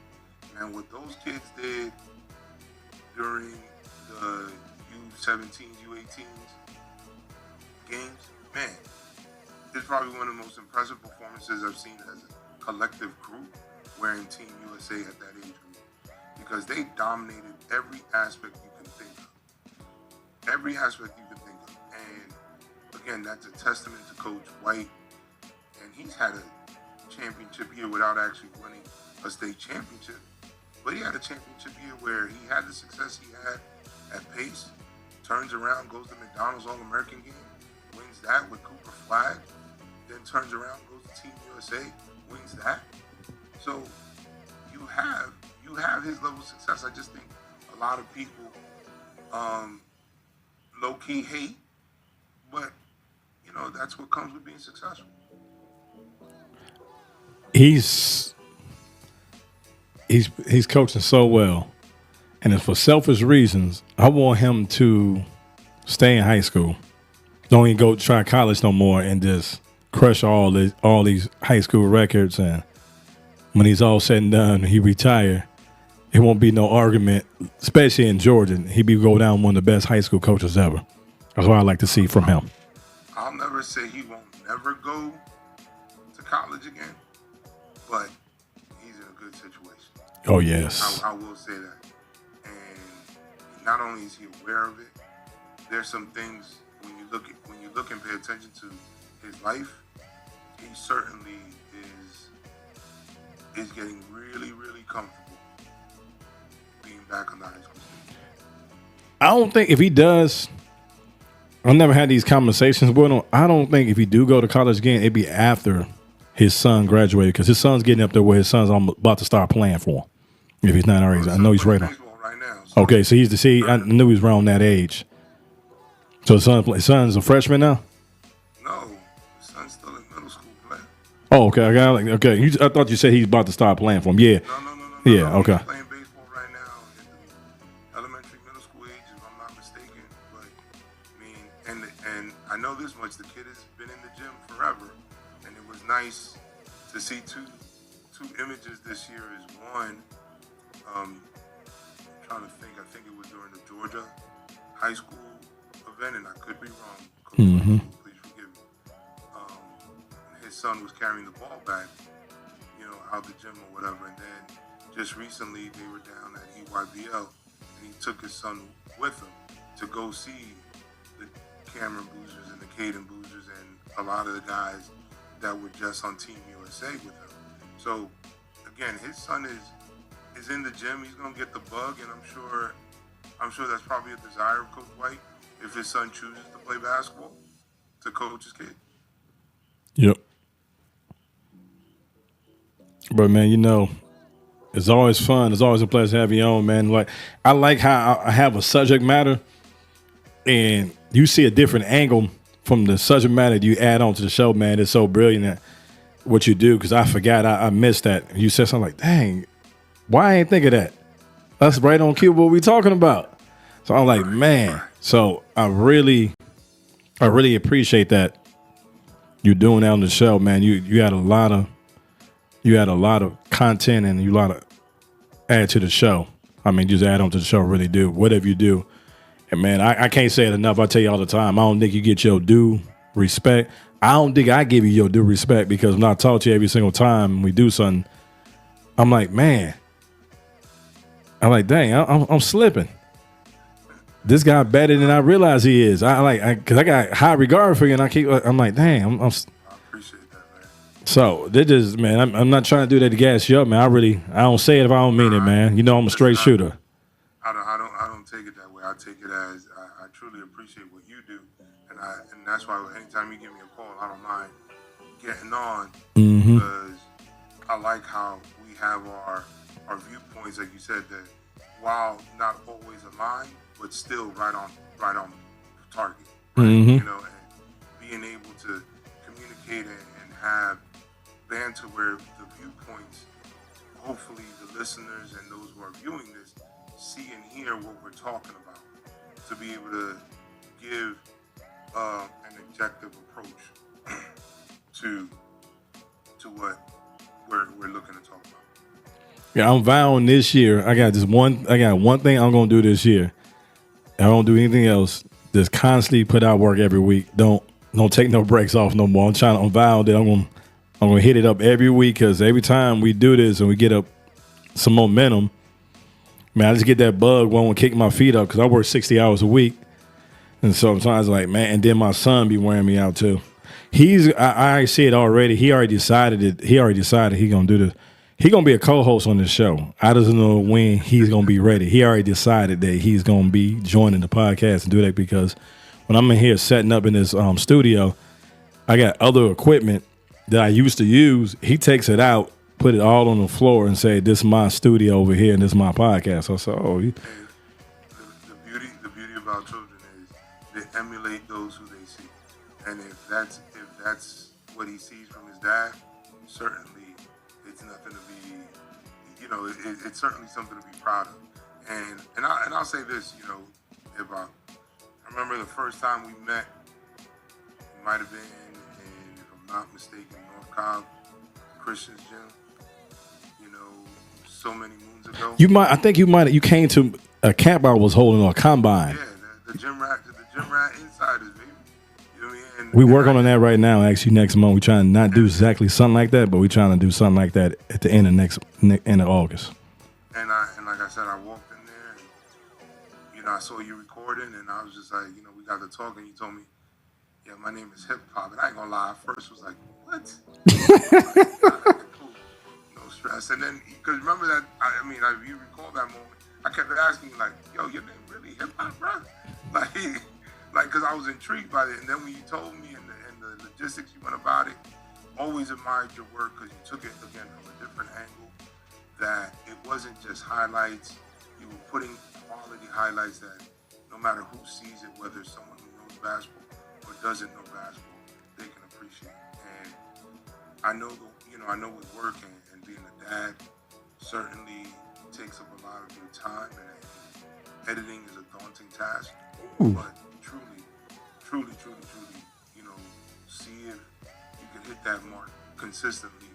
F: Man, what those kids did during the U17s, U18s games, man, it's probably one of the most impressive performances I've seen as a collective group wearing Team USA at that age group, because they dominated every aspect you can think of. Every aspect you can think of. And again, that's a testament to Coach White. And he's had a championship year without actually winning a state championship. But he had a championship year where he had the success he had at Pace, turns around, goes to McDonald's All-American game, wins that with Cooper Flag, then turns around, goes to Team USA, wins that. So you have his level of success. I just think a lot of people low-key hate, but that's what comes with being successful.
D: He's coaching so well, and it's for selfish reasons. I want him to stay in high school. Don't even go try college no more and just crush all these high school records and when he's all said and done, he retire, it won't be no argument, especially in Georgia. He'd be go down one of the best high school coaches ever. That's what I like to see from him.
F: I'll never say he won't never go to college again, but he's in a good situation.
D: Oh, yes.
F: I will say that. And not only is he aware of it, there's some things when you look and pay attention to his life, he certainly is getting really, really comfortable being back on the high school stage.
D: I don't think if he does, I've never had these conversations with him. I don't think if he do go to college again, it'd be after his son graduated, because his son's getting up there where his son's about to start playing for him. If he's not already, I know he's right on.
F: Right now, so
D: Okay, so I knew he was around that age. So his son's a freshman now?
F: no, his son's still in middle school playing.
D: Oh, okay. I thought you said he's about to start playing for him. Yeah.
F: No.
D: Yeah, okay.
F: He's playing baseball right now at the elementary, middle school age, if I'm not mistaken. But I mean, and I know this much: the kid has been in the gym forever, and it was nice to see two images this year. Is one, I'm trying to think. I think it was during the Georgia high school event, and I could be wrong.
D: Mm-hmm.
F: Please forgive me. His son was carrying the ball back, out the gym or whatever, and then just recently they were down at EYBL, and he took his son with him to go see the Cameron Boozers and the Caden Boozers and a lot of the guys that were just on Team USA with him. So again, his son is in the gym. He's gonna get the bug, and I'm sure that's probably a desire of Coach White, if his son chooses to play basketball, to coach his kid.
D: Yep. But man, it's always fun. It's always a pleasure to have you on, man. Like, I like how I have a subject matter and you see a different angle from the subject matter you add on to the show, man. It's so brilliant at what you do, because I forgot. I missed that. You said something like, dang, why I ain't think of that? That's right on cue what we talking about. So I'm like, man. So I really appreciate that you're doing that on the show, man. You had a lot of content and you a lot of add to the show. I mean, just add on to the show, really do. Whatever you do. And man, I can't say it enough. I tell you all the time, I don't think you get your due respect. I don't think I give you your due respect, because when I talk to you every single time we do something, I'm like, man, dang, I'm slipping. This guy better than I realize he is. Because I got high regard for you, and I'm like, dang,
F: I appreciate that, man.
D: So this is, man, I'm not trying to do that to gas you up, man. I don't say it if I don't mean it, man. I'm a straight shooter.
F: I don't take it that way. I take it as I truly appreciate what you do, and that's why anytime you give me a call, I don't mind getting on, because I like how we have our viewpoints, like you said, that while not always aligned, but still right on target. Right? And being able to communicate and have banter where the viewpoints, hopefully the listeners and those who are viewing this see and hear what we're talking about, to be able to give an objective approach to what we're looking to talk about.
D: Yeah, I'm vowing this year. I got one thing I'm gonna do this year. I don't do anything else. Just constantly put out work every week. Don't take no breaks off no more. I'm vowing that I'm gonna hit it up every week, because every time we do this and we get up some momentum, man, I just get that bug when I'm kicking my feet up, because I work 60 hours a week. And sometimes like, man, and then my son be wearing me out too. I see it already. He already decided he gonna do this. He gonna be a co-host on this show. I don't know when he's gonna be ready. He already decided that he's gonna be joining the podcast and do that, because when I'm in here setting up in this studio, I got other equipment that I used to use. He takes it out, put it all on the floor, and say, "This is my studio over here, and this is my podcast." So I said, "Oh."
F: The beauty about children is they emulate those who they see, and if that's what he sees from his dad, certainly it's nothing to be, it's certainly something to be proud of. And I'll say this, if I remember the first time we met, it might have been in, if I'm not mistaken, North Cobb Christian's gym. so many moons ago.
D: I think you came to a camp I was holding, or a combine.
F: Yeah, the Gymratinsiders, baby. You know what I mean?
D: We working on that right now. Actually, next month we trying to not do exactly something like that, but we trying to do something like that at the end of August.
F: And like I said, I walked in there, and I saw you recording, and I was just like, we got to talk, and you told me, yeah, my name is Hip Hop, and I ain't gonna lie, at first was like, what? Cool. No stress. And then, because remember that, if you recall that moment, I kept asking you, like, yo, your name really Hip Hop, bro? Like, because I was intrigued by it. And then when you told me and the logistics you went about it, always admired your work because you took it, again, from a different angle, that it wasn't just highlights. You were putting quality highlights that no matter who sees it, whether it's someone who knows basketball or doesn't know basketball, they can appreciate it. And I know, I know with work and being a dad certainly takes up a lot of your time, and editing is a daunting task.
D: Ooh.
F: But truly, see if you can hit that mark consistently,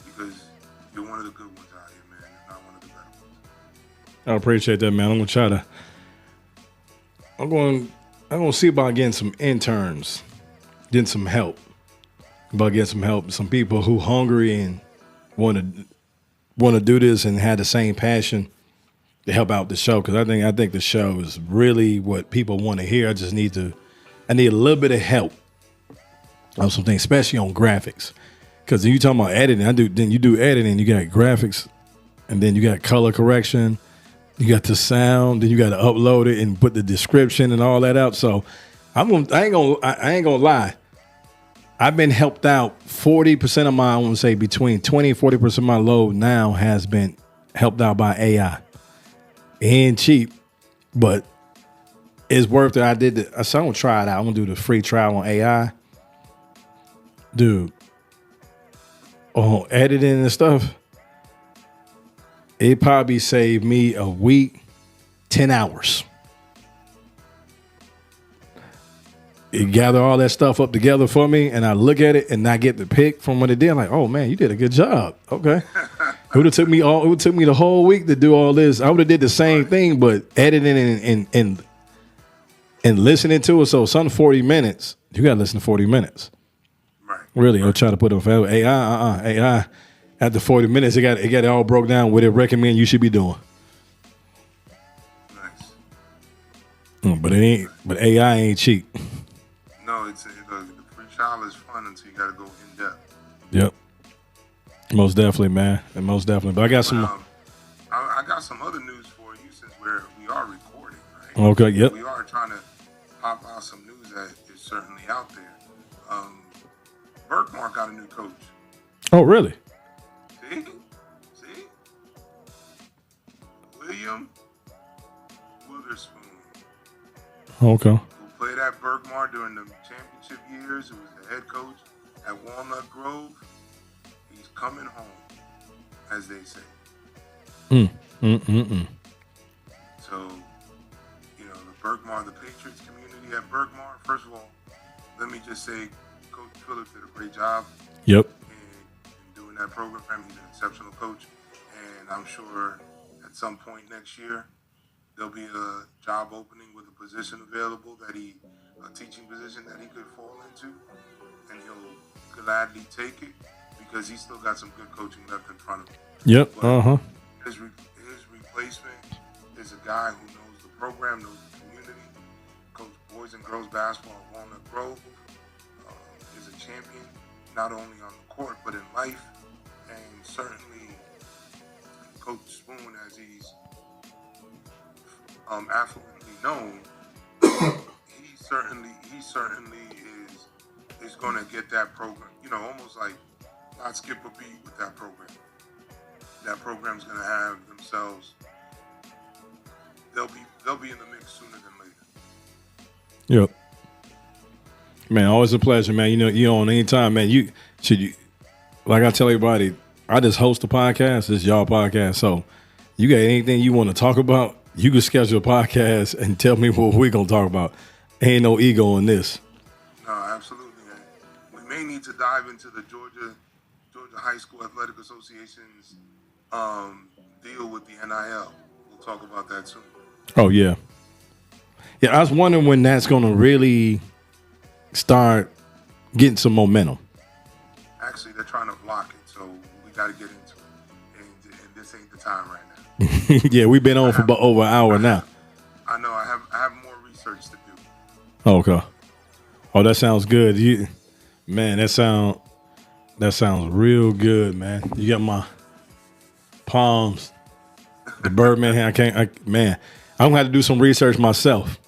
F: because you're one of the good ones out here, man, if not one of the better ones.
D: I appreciate that, man. I'm going to see about getting some interns, getting some help. Some people who hungry and want to do this and have the same passion to help out the show, because I think the show is really what people want to hear. I need a little bit of help on some things, especially on graphics. Because you talking about editing, then you do editing, you got graphics, and then you got color correction, you got the sound, then you got to upload it and put the description and all that out. So I ain't gonna lie. I've been helped out 40% of I want to say between 20 and 40% of my load now has been helped out by AI. It ain't cheap, but it's worth it. I said I'm gonna try it out. I'm gonna do the free trial on AI. Dude, on editing and stuff, it probably saved me a week, 10 hours. It gather all that stuff up together for me, and I look at it and I get the pick from what it did. I'm like, oh man, you did a good job. Okay. It would have took me the whole week to do all this. I would have did the same thing, but editing and listening to it. So some 40 minutes, you gotta listen to 40 minutes.
F: Right.
D: Really, I'll try to put it on AI. After 40 minutes, it got it all broke down what it recommend you should be doing.
F: Nice.
D: But AI ain't cheap.
F: No, the free trial is fun until you got to go in depth.
D: Yep. Most definitely, man. And most definitely. But I got some.
F: I got some other news for you since we are recording, right?
D: Okay. Yep.
F: We are trying to pop out some news that is certainly out there. Berkmar got a new coach.
D: Oh, really?
F: See? William Witherspoon.
D: Okay.
F: Who played at Berkmar during the championship years, who was the head coach at Walnut Grove. He's coming home, as they say. So, the Patriots community at Berkmar, first of all, let me just say, Coach Phillips did a great job.
D: Yep.
F: In doing that program. He's an exceptional coach. And I'm sure at some point next year, there'll be a job opening with a position available a teaching position that he could fall into. And he'll gladly take it because he's still got some good coaching left in front of him.
D: Yep.
F: But his replacement is a guy who knows the program, knows the community, coached boys and girls basketball at Walnut Grove, is a champion not only on the court but in life, and certainly Coach Spoon, as he's affluently known, he certainly is going to get that program, almost like not skip a beat with that program. That program's going to have themselves. They'll be in the mix sooner than later.
D: Yep. Man, always a pleasure, man. You on anytime, man. You like I tell everybody, I just host a podcast. It's y'all podcast. So you got anything you want to talk about, you can schedule a podcast and tell me what we're going to talk about. Ain't no ego in this.
F: No, absolutely. We may need to dive into the Georgia High School Athletic Association's deal with the NIL. We'll talk about that soon.
D: Oh, yeah. Yeah, I was wondering when that's going to really start getting some momentum.
F: Actually, they're trying to block it, so we got to get into it. And this ain't the time right now.
D: Yeah, we've been on for about over an hour now.
F: I know. I have more research to do.
D: Okay. Oh, that sounds good. Man, that sounds real good, man. You got my palms, the Birdman hand. I'm gonna have to do some research myself.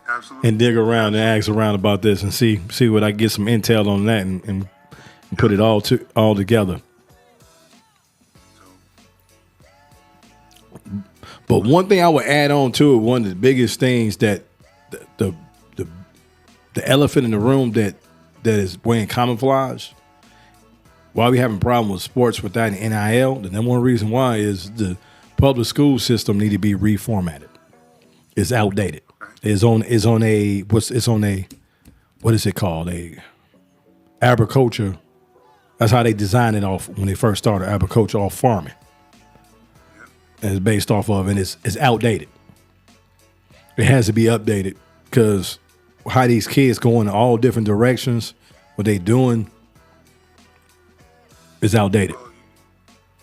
F: Absolutely.
D: And dig around and ask around about this and see what I get some intel on that and put it all together. But one thing I would add on to it, one of the biggest things that the elephant in the room that is wearing camouflage, why we having a problem with sports without an NIL, the number one reason why is the public school system need to be reformatted. It's outdated. It's on a what is it called? A agriculture. That's how they designed it off when they first started agriculture off farming. And it's based off of, and it's outdated. It has to be updated because how these kids go in all different directions, what they doing is outdated.
F: Well,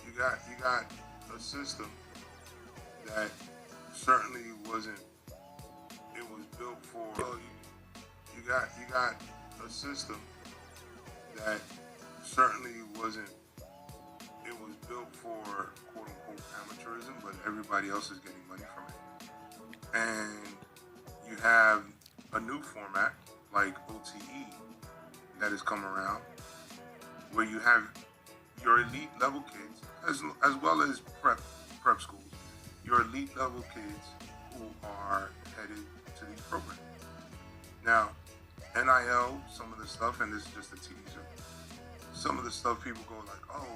F: you got a system that certainly wasn't. It was built for. Well, you got a system that certainly wasn't. It was built for quote unquote amateurism, but everybody else is getting money from it. And you have a new format like OTE that has come around, where you have your elite level kids, as well as prep schools, your elite level kids who are headed to these programs. Now, NIL, some of the stuff, and this is just a teaser, some of the stuff people go like, oh,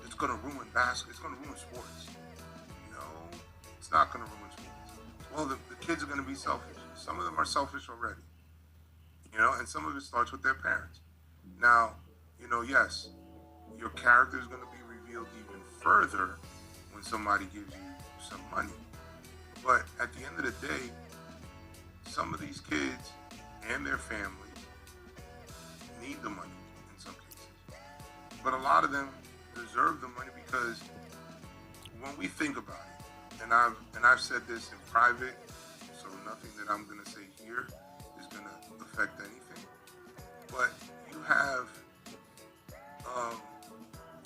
F: it's going to ruin basketball, it's going to ruin sports. It's not going to ruin sports. Well, the kids are going to be selfish. Some of them are selfish already, and some of it starts with their parents. Now, yes, your character is going to be revealed even further when somebody gives you some money. But at the end of the day, some of these kids and their families need the money in some cases. But a lot of them deserve the money because when we think about it, and I've said this in private, so nothing that I'm going to say here is going to affect anything. But you have,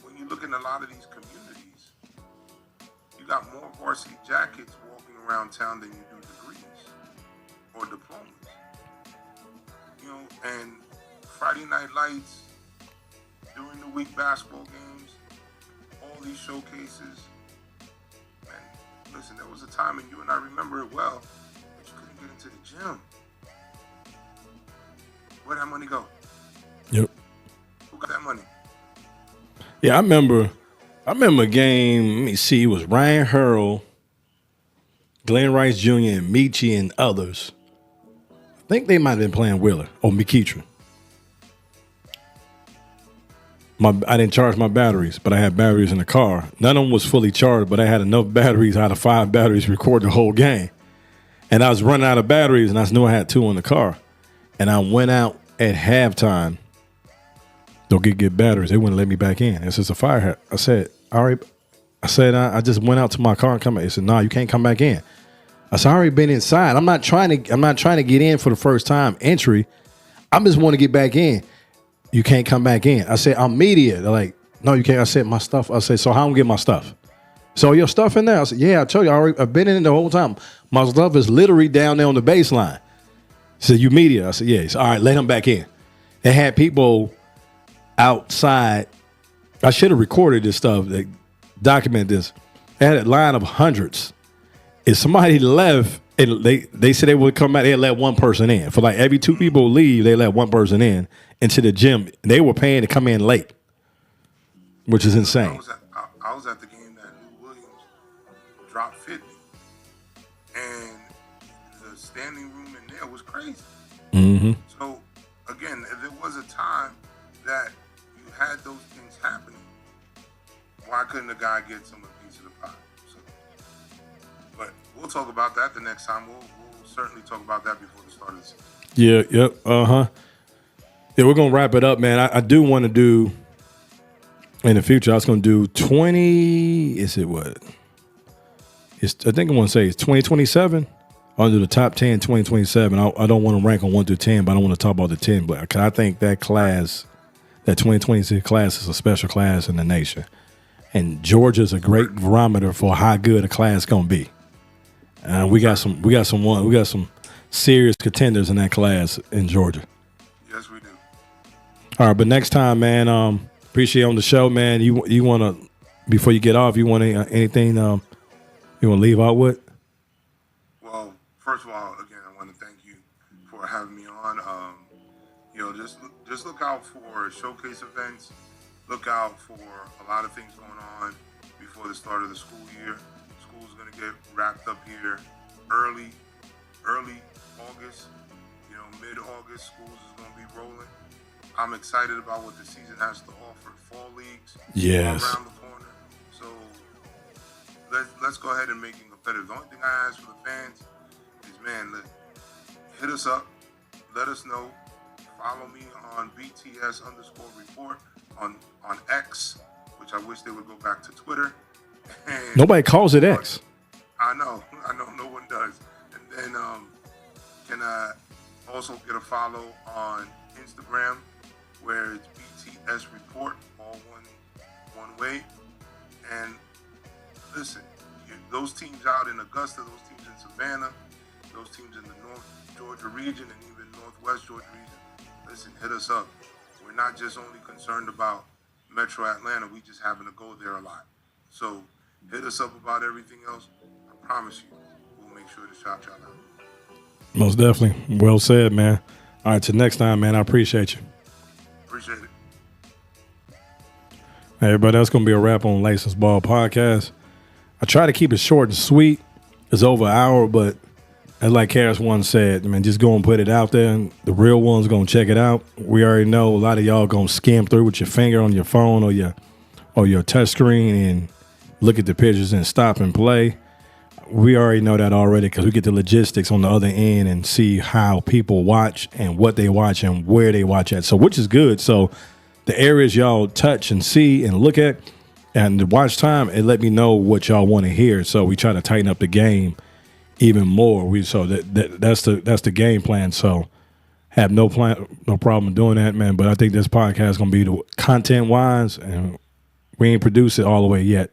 F: when you look in a lot of these communities, you got more varsity jackets walking around town than you do degrees or diplomas. And Friday Night Lights, during the week basketball games, all these showcases. And listen, there was a time, and you and I remember it well, that you couldn't get into the gym. Where'd that money go?
D: Yep.
F: Who got that money?
D: Yeah, I remember a game, let me see, it was Ryan Hurl, Glenn Rice Jr., and Michi and others. I think they might have been playing Wheeler or McEachern. I didn't charge my batteries, but I had batteries in the car. None of them was fully charged, but I had enough batteries out of 5 batteries to record the whole game. And I was running out of batteries, and I knew I had 2 in the car. And I went out at halftime. Don't get batteries. They wouldn't let me back in. It's just a fire hat. I said, all right. I just went out to my car and come back. They said, no, you can't come back in. I said, I already been inside. I'm not trying to get in for the first time entry. I just want to get back in. You can't come back in. I said, I'm media. They're like, no, you can't. I said, my stuff. I said, so how am I get my stuff? So your stuff in there? I said, yeah, I told you, I've been in it the whole time. My stuff is literally down there on the baseline. He said, you media? I said, yeah. He said, all right, let him back in. They had people outside. I should have recorded this stuff. They document this. They had a line of hundreds. If somebody left, and they said they would come back, they'd let one person in. For like every 2 people leave, they let one person in into the gym. They were paying to come in late, which is insane.
F: I was at the game that Lou Williams dropped 50, and the standing room in there was crazy.
D: Mm-hmm.
F: So again, if there was a time that you had those things happening, why couldn't a guy get some of these piece of the pie. So, but we'll talk about that the next time. We'll certainly talk about that before the start of the season.
D: Yeah, yep, Yeah, we're gonna wrap it up, man. I do want to do in the future. I was gonna do 20. Is it what? I think I want to say it's 2027. I'll do the top 10 2027. I don't want to rank on 1 through 10, but I don't want to talk about the 10. But cause I think that class, that 2026 class, is a special class in the nation, and Georgia's a great barometer for how good a class gonna be. We got some serious contenders in that class in Georgia.
F: Yes, we do.
D: All right, but next time, man. Appreciate you on the show, man. You want to, before you get off, you want anything you want to leave out with?
F: Well, first of all, again, I want to thank you for having me on. Just look out for showcase events. Look out for a lot of things going on before the start of the school year. School's going to get wrapped up here early August. Mid-August, schools is going to be rolling. I'm excited about what the season has to offer. Fall leagues
D: Yes.
F: around the corner. So let's go ahead and make it competitive. The only thing I ask for the fans is, man, hit us up. Let us know. Follow me on BTS_report on X, which I wish they would go back to Twitter. And
D: Nobody calls it X.
F: I know no one does. And then can also get a follow on Instagram, where it's BTS Report, all one way. And listen, those teams out in Augusta, those teams in Savannah, those teams in the North Georgia region and even Northwest Georgia region, listen, hit us up. We're not just only concerned about Metro Atlanta, we just happen to go there a lot. So hit us up about everything else. I promise you, we'll make sure to shout y'all out.
D: Most definitely. Well said, man. All right, till next time, man. I appreciate you.
F: Appreciate it.
D: Hey, everybody, that's going to be a wrap on Licensed Ball Podcast. I try to keep it short and sweet. It's over an hour, but as like Harris once said, man, just go and put it out there, and the real ones going to check it out. We already know a lot of y'all going to skim through with your finger on your phone or your touch screen and look at the pictures and stop and play. We already know that already because we get the logistics on the other end and see how people watch and what they watch and where they watch at. So, which is good. So the areas y'all touch and see and look at and the watch time, it let me know what y'all want to hear. So we try to tighten up the game even more. That's the game plan. So have no problem doing that, man. But I think this podcast is going to be the content wise, and we ain't produced it all the way yet.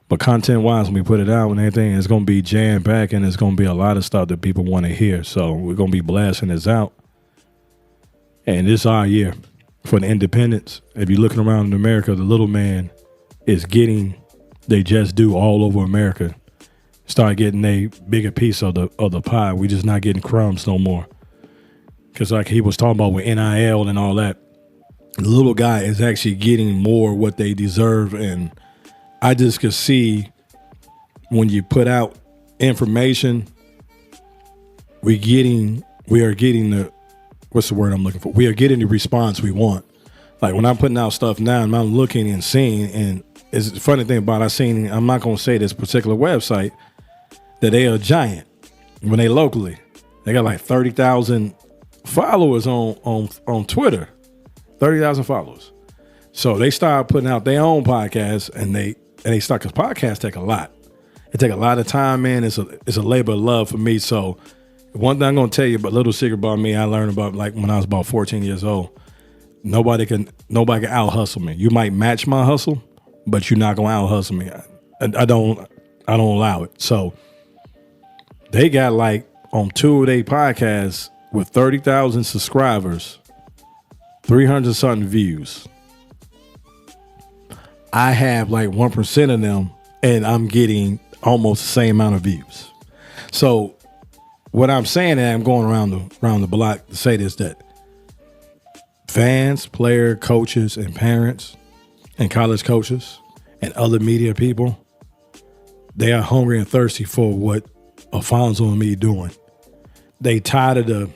D: But content-wise, when we put it out and everything, it's going to be jam-packed, and it's going to be a lot of stuff that people want to hear. So we're going to be blasting this out. And this is our year for the independents. If you're looking around in America, the little man is getting they just do all over America. Start getting a bigger piece of the pie. We're just not getting crumbs no more. Because like he was talking about with NIL and all that, the little guy is actually getting more what they deserve, and I just could see when you put out information, we are getting the, what's the word I'm looking for? We are getting the response we want. Like when I'm putting out stuff now and I'm looking and seeing, and it's the funny thing about I'm not going to say this particular website, that they are giant when they locally. They got like 30,000 followers on Twitter, 30,000 followers. So they start putting out their own podcasts, and they start, because podcasts take a lot. It take a lot of time, man. It's a labor of love for me. So one thing I'm going to tell you, but little secret about me, I learned about like when I was about 14 years old. Nobody can out hustle me. You might match my hustle, but you're not going to out hustle me. I don't allow it. So they got like on 2 of their podcasts with 30,000 subscribers, 300 something views. I have like 1% of them, and I'm getting almost the same amount of views. So what I'm saying, and I'm going around the block to say this, that fans, player, coaches, and parents, and college coaches, and other media people, they are hungry and thirsty for what Alfonso and me doing. They tired of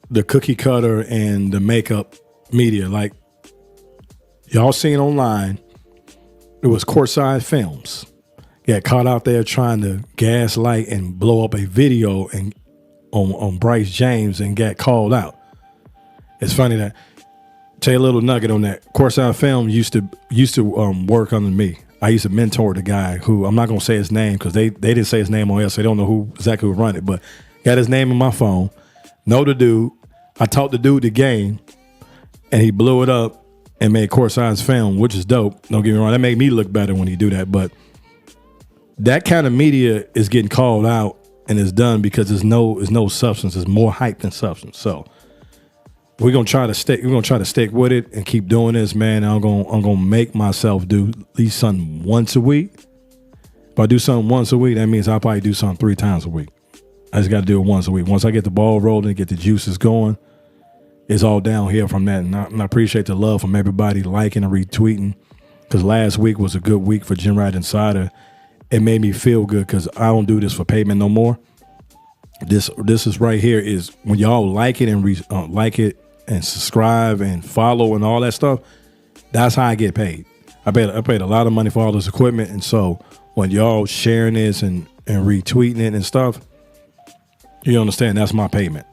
D: the cookie cutter and the makeup media. Like, y'all seen online It was Courtside Films. Got caught out there trying to gaslight and blow up a video and on Bryce James and got called out. It's funny that, tell you a little nugget on that. Courtside Film used to work under me. I used to mentor the guy who, I'm not gonna say his name because they didn't say his name on air, so they don't know exactly who run it. But got his name in my phone. Know the dude. I taught the dude the game, and he blew it up and made Courtside Film, which is dope. Don't get me wrong. That made me look better when he do that. But that kind of media is getting called out and it's done because there's no substance. There's more hype than substance. So we're gonna try to stick with it and keep doing this, man. I'm gonna make myself do at least something once a week. If I do something once a week, that means I'll probably do something 3 times a week. I just got to do it once a week. Once I get the ball rolling, get the juices going, it's all downhill from that. And I appreciate the love from everybody liking and retweeting, because last week was a good week for Gymratinsider. It made me feel good because I don't do this for payment no more. This is right here is when y'all like it and like it and subscribe and follow and all that stuff. That's how I get paid. I paid a lot of money for all this equipment, and so when y'all sharing this and retweeting it and stuff, you understand that's my payment.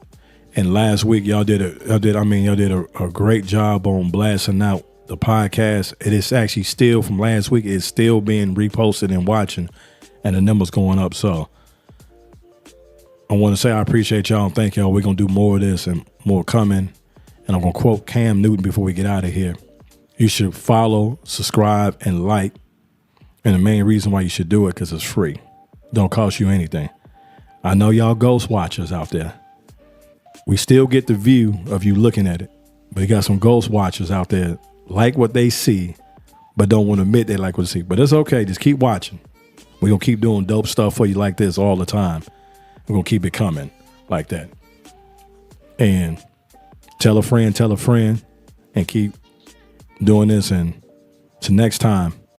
D: And last week y'all did a great job on blasting out the podcast. It is actually still from last week. It's still being reposted and watching, and the numbers going up. So I want to say I appreciate y'all and thank y'all. We're going to do more of this and more coming. And I'm going to quote Cam Newton before we get out of here. You should follow, subscribe, and like. And the main reason why you should do it, because it's free. Don't cost you anything. I know y'all ghost watchers out there. We still get the view of you looking at it. But you got some ghost watchers out there like what they see, but don't want to admit they like what they see. But it's okay. Just keep watching. We're going to keep doing dope stuff for you like this all the time. We're going to keep it coming like that. And tell a friend, and keep doing this. And till next time,